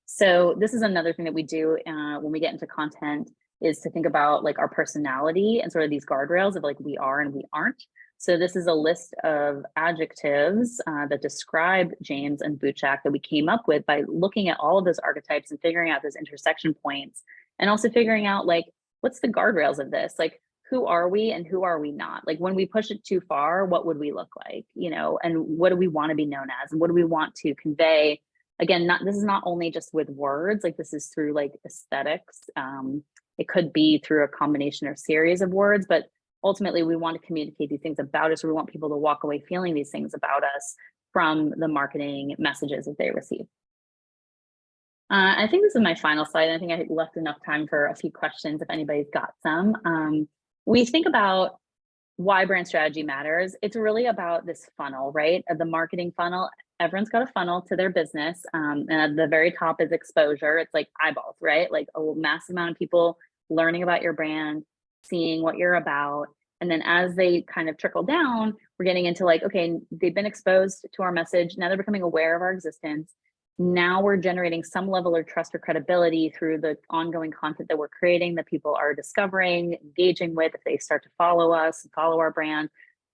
So this is another thing that we do when we get into content, is to think about like our personality and sort of these guardrails of like we are and we aren't. So this is a list of adjectives that describe James and Buchak that we came up with by looking at all of those archetypes and figuring out those intersection points, and also figuring out like, what's the guardrails of this? Like, who are we and who are we not? Like when we push it too far, what would we look like, and what do we want to be known as? And what do we want to convey? Again, this is not only just with words, like this is through like aesthetics. It could be through a combination or series of words, but ultimately we want to communicate these things about us, or we want people to walk away feeling these things about us from the marketing messages that they receive. I think this is my final slide. I think I left enough time for a few questions if anybody's got some. We think about why brand strategy matters. It's really about this funnel, right? The marketing funnel. Everyone's got a funnel to their business. And at the very top is exposure. It's like eyeballs, right? Like a massive amount of people learning about your brand, seeing what you're about. And then as they kind of trickle down, we're getting into like, okay, they've been exposed to our message. Now they're becoming aware of our existence. Now we're generating some level of trust or credibility through the ongoing content that we're creating, that people are discovering, engaging with. If they start to follow us, follow our brand,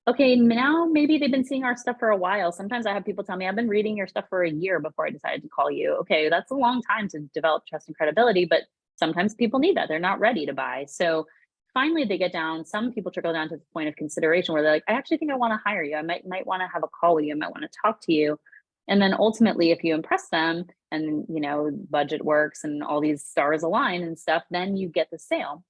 okay, now maybe they've been seeing our stuff for a while. Sometimes I have people tell me, I've been reading your stuff for a year before I decided to call you. Okay, that's a long time to develop trust and credibility, but sometimes people need that. They're not ready to buy. So finally they get down, some people trickle down to the point of consideration where they're like, I actually think I want to hire you. I might want to have a call with you. I might want to talk to you. And then ultimately, if you impress them and, you know, budget works and all these stars align and stuff, then you get the sale.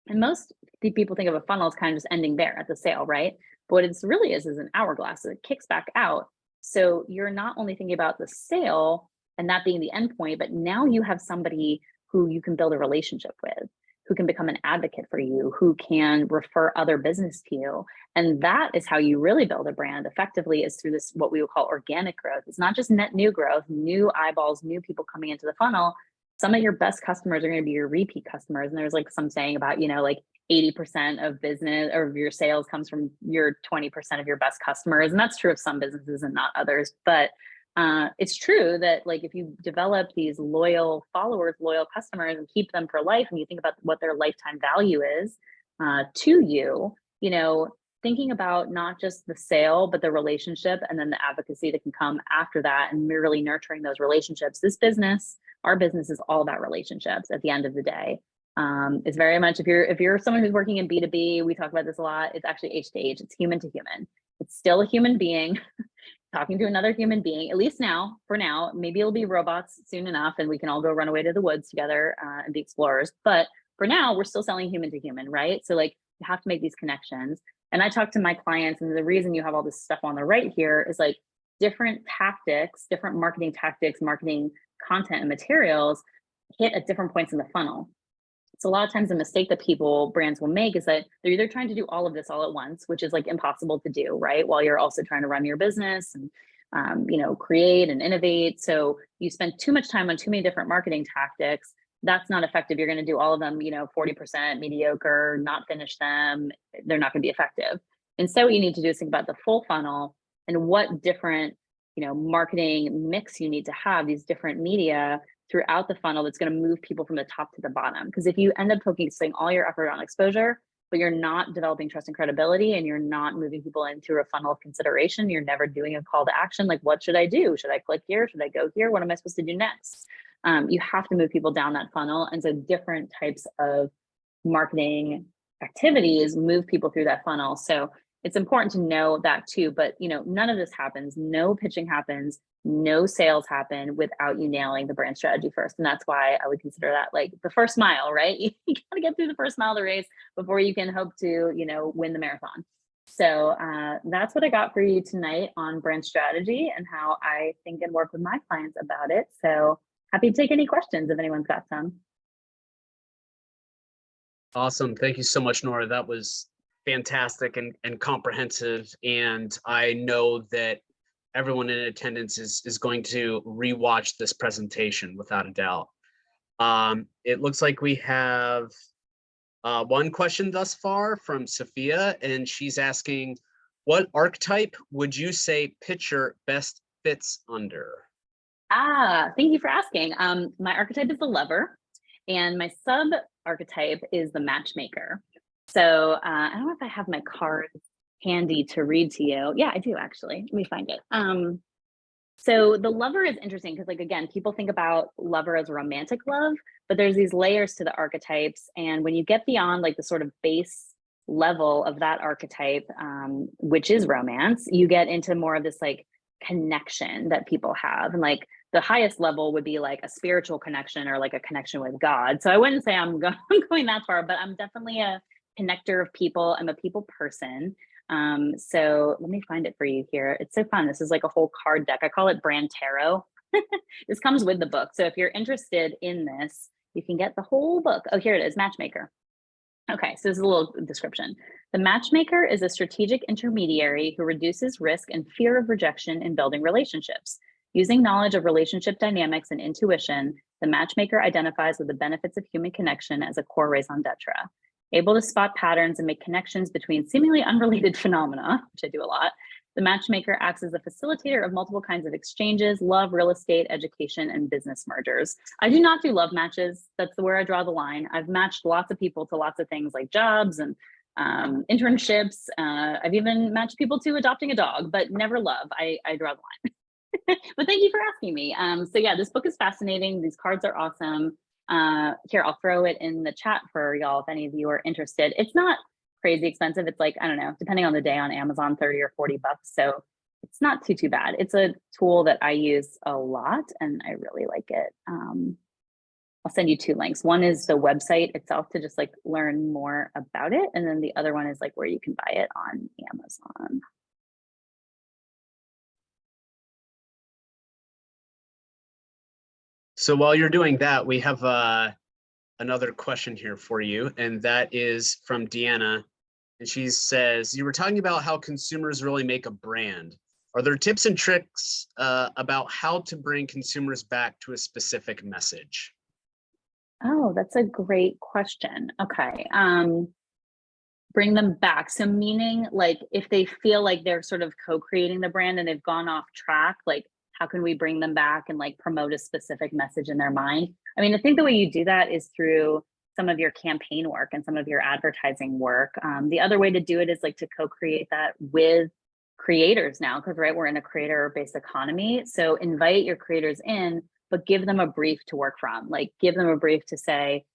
And most people think of a funnel as kind of just ending there at the sale, right? But what it really is an hourglass. It kicks back out. So you're not only thinking about the sale and that being the end point, but now you have somebody who you can build a relationship with, who can become an advocate for you, who can refer other business to you. And that is how you really build a brand effectively, is through this, what we would call organic growth. It's not just net new growth, new eyeballs, new people coming into the funnel. Some of your best customers are going to be your repeat customers. And there's like some saying about, you know, like 80% of business or your sales comes from your 20% of your best customers. And that's true of some businesses and not others. But it's true that like if you develop these loyal followers, loyal customers, and keep them for life, and you think about what their lifetime value is to you, you know, thinking about not just the sale, but the relationship and then the advocacy that can come after that, and really nurturing those relationships. This business, our business, is all about relationships at the end of the day. It's very much, if you're someone who's working in B2B, we talk about this a lot, it's actually H to H, it's human to human. It's still a human being talking to another human being, at least now, for now. Maybe it'll be robots soon enough and we can all go run away to the woods together and be explorers. But for now, we're still selling human to human, right? So like you have to make these connections. And I talk to my clients, and the reason you have all this stuff on the right here is like different tactics, different marketing tactics, marketing content and materials hit at different points in the funnel. So a lot of times the mistake that brands will make is that they're either trying to do all of this all at once, which is like impossible to do, right? While you're also trying to run your business and, you know, create and innovate. So you spend too much time on too many different marketing tactics. That's not effective. You're going to do all of them, you know, 40% mediocre, not finish them. They're not going to be effective. And so what you need to do is think about the full funnel and what different, you know, marketing mix you need to have, these different media throughout the funnel that's going to move people from the top to the bottom. Because if you end up focusing all your effort on exposure, but you're not developing trust and credibility, and you're not moving people in through a funnel of consideration, you're never doing a call to action. Like, what should I do? Should I click here? Should I go here? What am I supposed to do next? You have to move people down that funnel. And so different types of marketing activities move people through that funnel. So it's important to know that too. But, you know, none of this happens. No pitching happens. No sales happen without you nailing the brand strategy first. And that's why I would consider that like the first mile, right? You got to get through the first mile of the race before you can hope to, you know, win the marathon. So that's what I got for you tonight on brand strategy and how I think and work with my clients about it. So happy to take any questions if anyone's got some. Awesome. Thank you so much, Nora. That was fantastic and comprehensive. And I know that everyone in attendance is going to rewatch this presentation without a doubt. It looks like we have one question thus far from Sophia, and she's asking, what archetype would you say pitcher best fits under? Thank you for asking. My archetype is the lover, and my sub archetype is the matchmaker. So I don't know if I have my cards handy to read to you. Yeah, I do actually. Let me find it. So the lover is interesting because, like, again, people think about lover as romantic love, but there's these layers to the archetypes. And when you get beyond like the sort of base level of that archetype, which is romance, you get into more of this like connection that people have. And like the highest level would be like a spiritual connection or like a connection with God. So I wouldn't say I'm going that far, but I'm definitely a connector of people. I'm a people person. So let me find it for you here. It's so fun. This is like a whole card deck. I call it brand tarot. This comes with the book. So if you're interested in this, you can get the whole book. Oh, here it is, matchmaker. Okay, so this is a little description. The matchmaker is a strategic intermediary who reduces risk and fear of rejection in building relationships. Using knowledge of relationship dynamics and intuition, the matchmaker identifies with the benefits of human connection as a core raison d'etre. Able to spot patterns and make connections between seemingly unrelated phenomena, which I do a lot, The matchmaker acts as a facilitator of multiple kinds of exchanges, love, real estate, education, and business mergers. I do not do love matches. That's where I draw the line. I've matched lots of people to lots of things like jobs and internships. I've even matched people to adopting a dog, but never love. I draw the line. But thank you for asking me. So yeah, this book is fascinating. These cards are awesome. Here, I'll throw it in the chat for y'all if any of you are interested. It's not crazy expensive. It's like, I don't know, depending on the day on Amazon, 30 or 40 bucks. So it's not too bad. It's a tool that I use a lot and I really like it. I'll send you 2 links. One is the website itself to just like learn more about it. And then the other one is like where you can buy it on Amazon. So while you're doing that, we have another question here for you, and that is from Deanna. And she says, you were talking about how consumers really make a brand. Are there tips and tricks about how to bring consumers back to a specific message? Oh, that's a great question. Okay. Bring them back. So meaning like if they feel like they're sort of co-creating the brand and they've gone off track, like how can we bring them back and like promote a specific message in their mind? I mean, I think the way you do that is through some of your campaign work and some of your advertising work. The other way to do it is like to co-create that with creators now, because right, we're in a creator-based economy. So invite your creators in, but give them a brief to work from. Like give them a brief to say,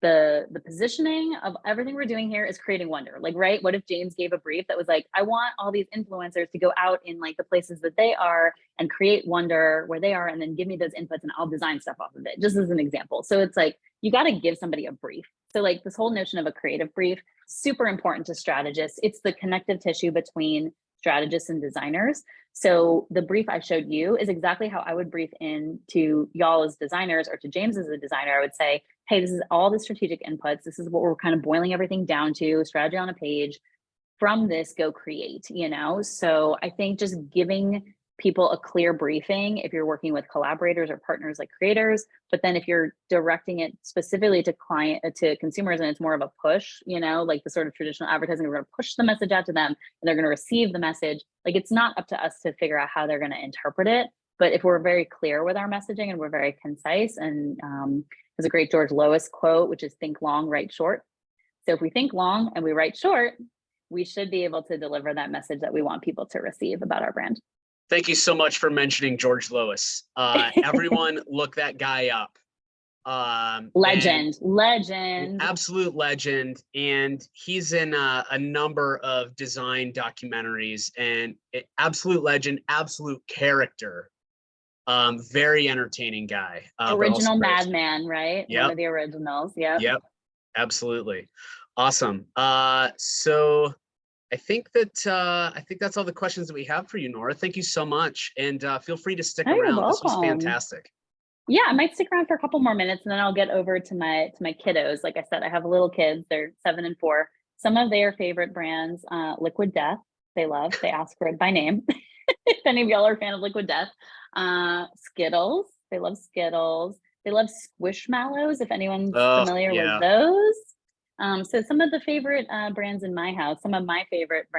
the positioning of everything we're doing here is creating wonder. Like, right, what if James gave a brief that was like, I want all these influencers to go out in like the places that they are and create wonder where they are, and then give me those inputs and I'll design stuff off of it, just as an example. So it's like, you got to give somebody a brief. So like this whole notion of a creative brief, super important to strategists. It's the connective tissue between strategists and designers. So the brief I showed you is exactly how I would brief in to y'all as designers or to James as a designer. I would say, hey, this is all the strategic inputs. This is what we're kind of boiling everything down to, strategy on a page. From this, go create, you know? So I think just giving people a clear briefing if you're working with collaborators or partners like creators, but then if you're directing it specifically to consumers and it's more of a push, you know, like the sort of traditional advertising, we're going to push the message out to them and they're going to receive the message. Like it's not up to us to figure out how they're going to interpret it. But if we're very clear with our messaging and we're very concise, and there's a great George Lois quote, which is think long, write short. So if we think long and we write short, we should be able to deliver that message that we want people to receive about our brand. Thank you so much for mentioning George Lois. Everyone look that guy up. Legend. Absolute legend. And he's in a number of design documentaries, and absolute legend, absolute character. Very entertaining guy. Original madman, right? Yep. One of the originals. Yep. Absolutely. Awesome. So I think that's all the questions that we have for you, Nora. Thank you so much, and feel free to stick around. This was fantastic. Yeah, I might stick around for a couple more minutes, and then I'll get over to my kiddos. Like I said, I have little kids. They're 7 and 4. Some of their favorite brands, Liquid Death, they love. They ask for it by name. If any of y'all are a fan of Liquid Death, Skittles. They love Skittles. They love Squishmallows. If anyone's familiar with those. So some of the favorite brands in my house, some of my favorite brands